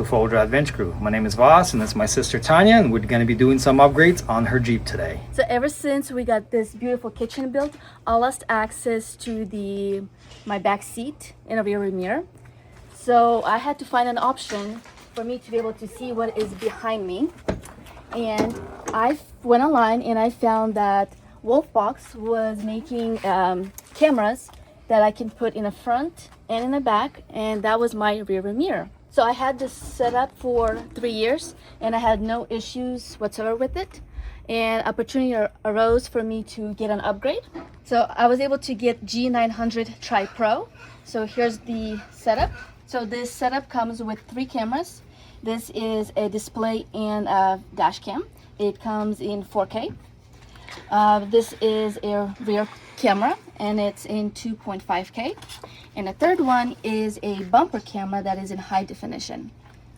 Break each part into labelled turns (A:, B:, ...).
A: four-wheel adventure crew. My name is Voss and this is my sister Tanya, and we're going to be doing some upgrades on her Jeep today.
B: So ever since we got this beautiful kitchen built, I lost access to my back seat and a rear mirror. So I had to find an option for me to be able to see what is behind me. And I went online and I found that WolfBox was making cameras that I can put in the front and in the back, and that was my rear mirror. So I had this set up for 3 years and I had no issues whatsoever with it, and opportunity arose for me to get an upgrade. So I was able to get G900 Tri-Pro. So here's the setup. So this setup comes with 3 cameras. This is a display and a dash cam. It comes in 4K. This is a rear camera and it's in 2.5K. And the third one is a bumper camera that is in high definition.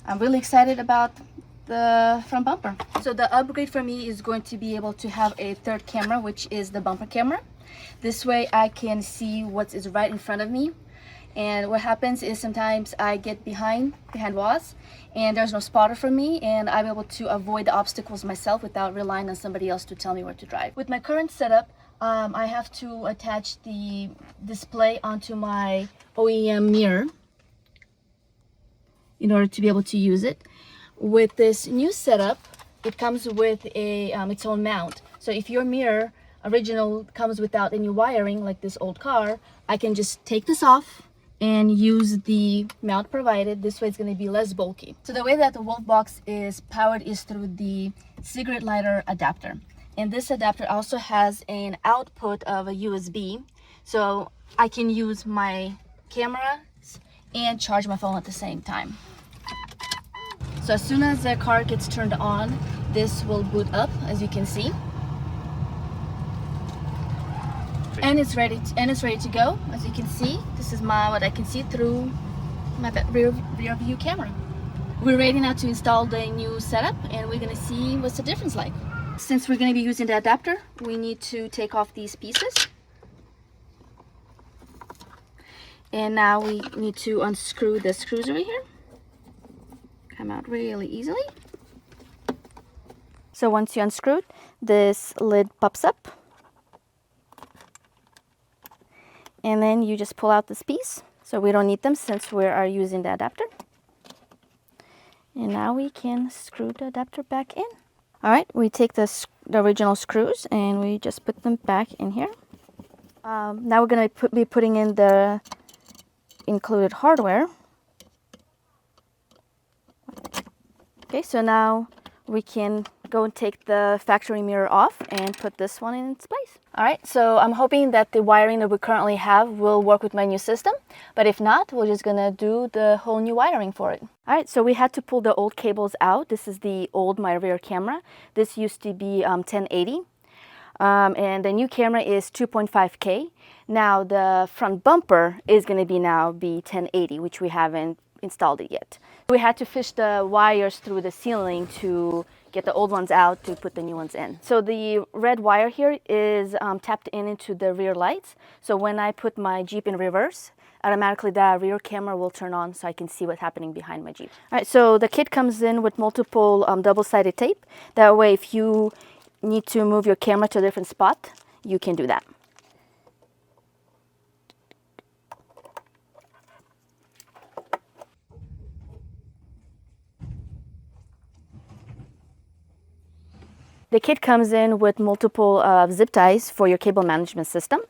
B: I'm really excited about the front bumper. So the upgrade for me is going to be able to have a third camera, which is the bumper camera. This way I can see what is right in front of me. And what happens is sometimes I get behind walls and there's no spotter for me, and I'm able to avoid the obstacles myself without relying on somebody else to tell me where to drive. With my current setup, I have to attach the display onto my OEM mirror in order to be able to use it. With this new setup, it comes with a its own mount. So if your mirror original comes without any wiring like this old car, I can just take this off and use the mount provided. This way it's going to be less bulky. So the way that the WolfBox is powered is through the cigarette lighter adapter. And this adapter also has an output of a USB. So I can use my camera and charge my phone at the same time. So as soon as the car gets turned on, this will boot up, as you can see. And it's ready to go. As you can see, this is what I can see through my rear view camera. We're ready now to install the new setup, and we're going to see what's the difference like. Since we're going to be using the adapter, we need to take off these pieces. And now we need to unscrew the screws right here. Come out really easily. So once you unscrew it, this lid pops up. And then you just pull out this piece. So we don't need them since we are using the adapter. And now we can screw the adapter back in. All right, we take the original screws and we just put them back in here. Now we're going to be putting in the included hardware. Okay, so now we can go and take the factory mirror off and put this one in its place. All right, so I'm hoping that the wiring that we currently have will work with my new system, but if not, we're just gonna do the whole new wiring for it. All right, so we had to pull the old cables out. This is the old my rear camera. This used to be 1080, and the new camera is 2.5K. Now the front bumper is gonna be 1080, which we haven't installed it yet. We had to fish the wires through the ceiling to get the old ones out to put the new ones in. So the red wire here is tapped into the rear lights. So when I put my Jeep in reverse, automatically the rear camera will turn on so I can see what's happening behind my Jeep. All right, so the kit comes in with multiple double-sided tape. That way if you need to move your camera to a different spot, you can do that. The kit comes in with multiple zip ties for your cable management system.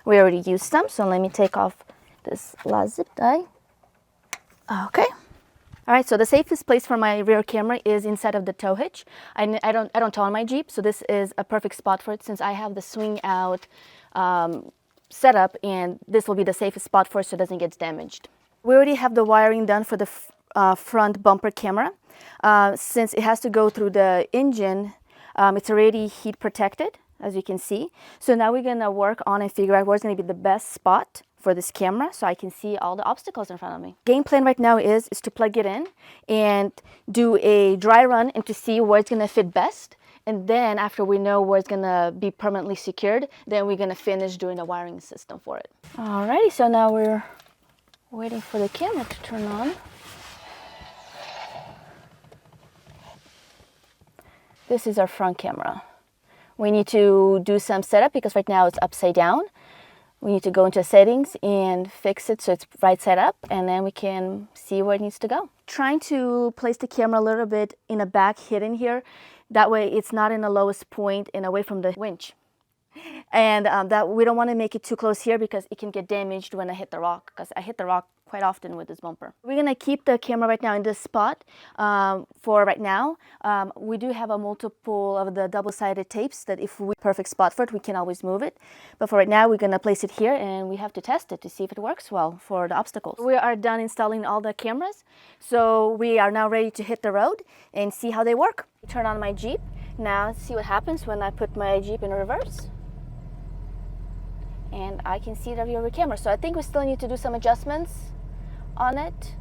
B: We already used some, so let me take off this last zip tie. Okay. All right, so the safest place for my rear camera is inside of the tow hitch. I don't tow on my Jeep, so this is a perfect spot for it since I have the swing out setup, and this will be the safest spot for it so it doesn't get damaged. We already have the wiring done for the front bumper camera. Since it has to go through the engine, it's already heat protected, as you can see. So now we're gonna work on and figure out where's gonna be the best spot for this camera so I can see all the obstacles in front of me. Game plan right now is to plug it in and do a dry run and to see where it's gonna fit best. And then after we know where it's gonna be permanently secured, then we're gonna finish doing the wiring system for it. Alrighty, so now we're waiting for the camera to turn on. This is our front camera. We need to do some setup because right now it's upside down. We need to go into settings and fix it so it's right side up, and then we can see where it needs to go. Trying to place the camera a little bit in the back, hidden here. That way it's not in the lowest point and away from the winch. And that we don't want to make it too close here because it can get damaged when I hit the rock, because I hit the rock quite often with this bumper. We're going to keep the camera right now in this spot for right now. We do have a multiple of the double-sided tapes that if we perfect spot for it, we can always move it. But for right now, we're going to place it here and we have to test it to see if it works well for the obstacles. We are done installing all the cameras. So we are now ready to hit the road and see how they work. Turn on my Jeep. Now see what happens when I put my Jeep in reverse. And I can see the rear camera. So I think we still need to do some adjustments on it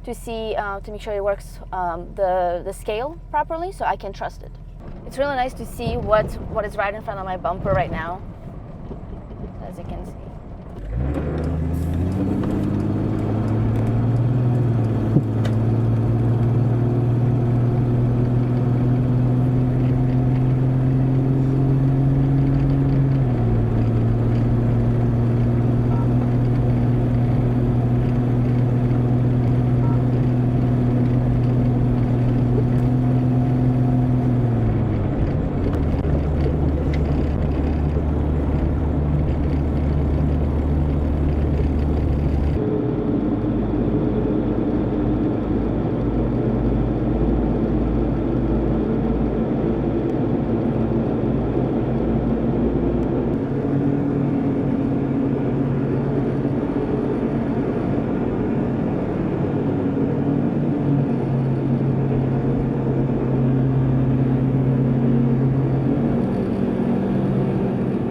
B: to see, to make sure it works the scale properly so I can trust it. It's really nice to see what is right in front of my bumper right now, as you can see.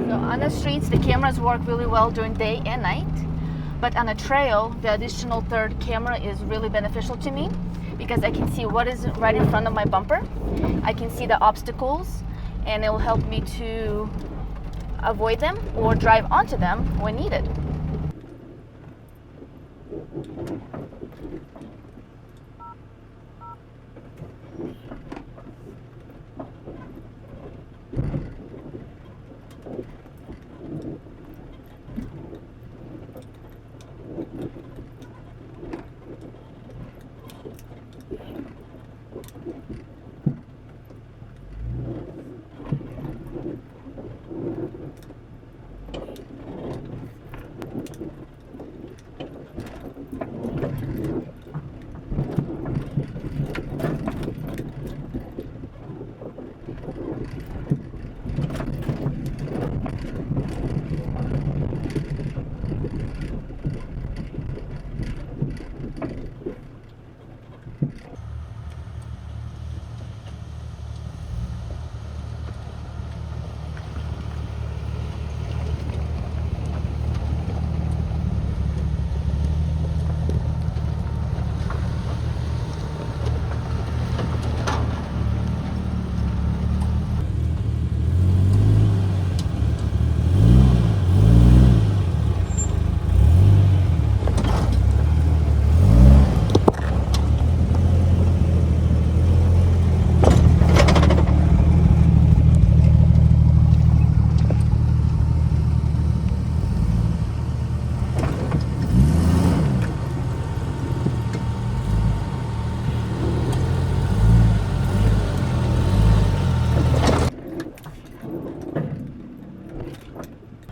B: On the streets, the cameras work really well during day and night, but on a trail, the additional third camera is really beneficial to me because I can see what is right in front of my bumper. I can see the obstacles, and it will help me to avoid them or drive onto them when needed.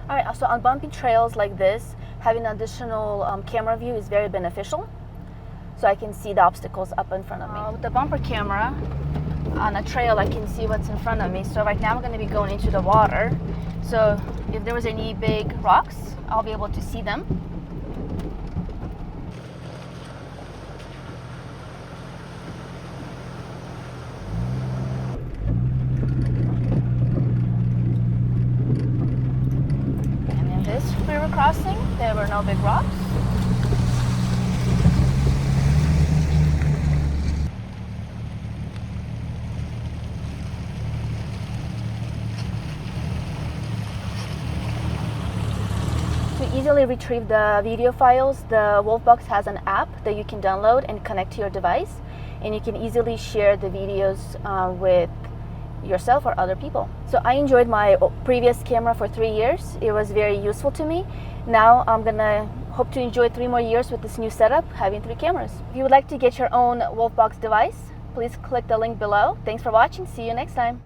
B: Alright, so on bumpy trails like this, having additional camera view is very beneficial. So I can see the obstacles up in front of me. With the bumper camera on a trail, I can see what's in front of me. So right now I'm going to be going into the water. So if there was any big rocks, I'll be able to see them. We were crossing, there were no big rocks. To easily retrieve the video files, the WolfBox has an app that you can download and connect to your device, and you can easily share the videos with yourself or other people. So I enjoyed my previous camera for 3 years. It was very useful to me. Now I'm gonna hope to enjoy 3 more years with this new setup, having 3 cameras. If you would like to get your own WolfBox device, please click the link below. Thanks for watching. See you next time.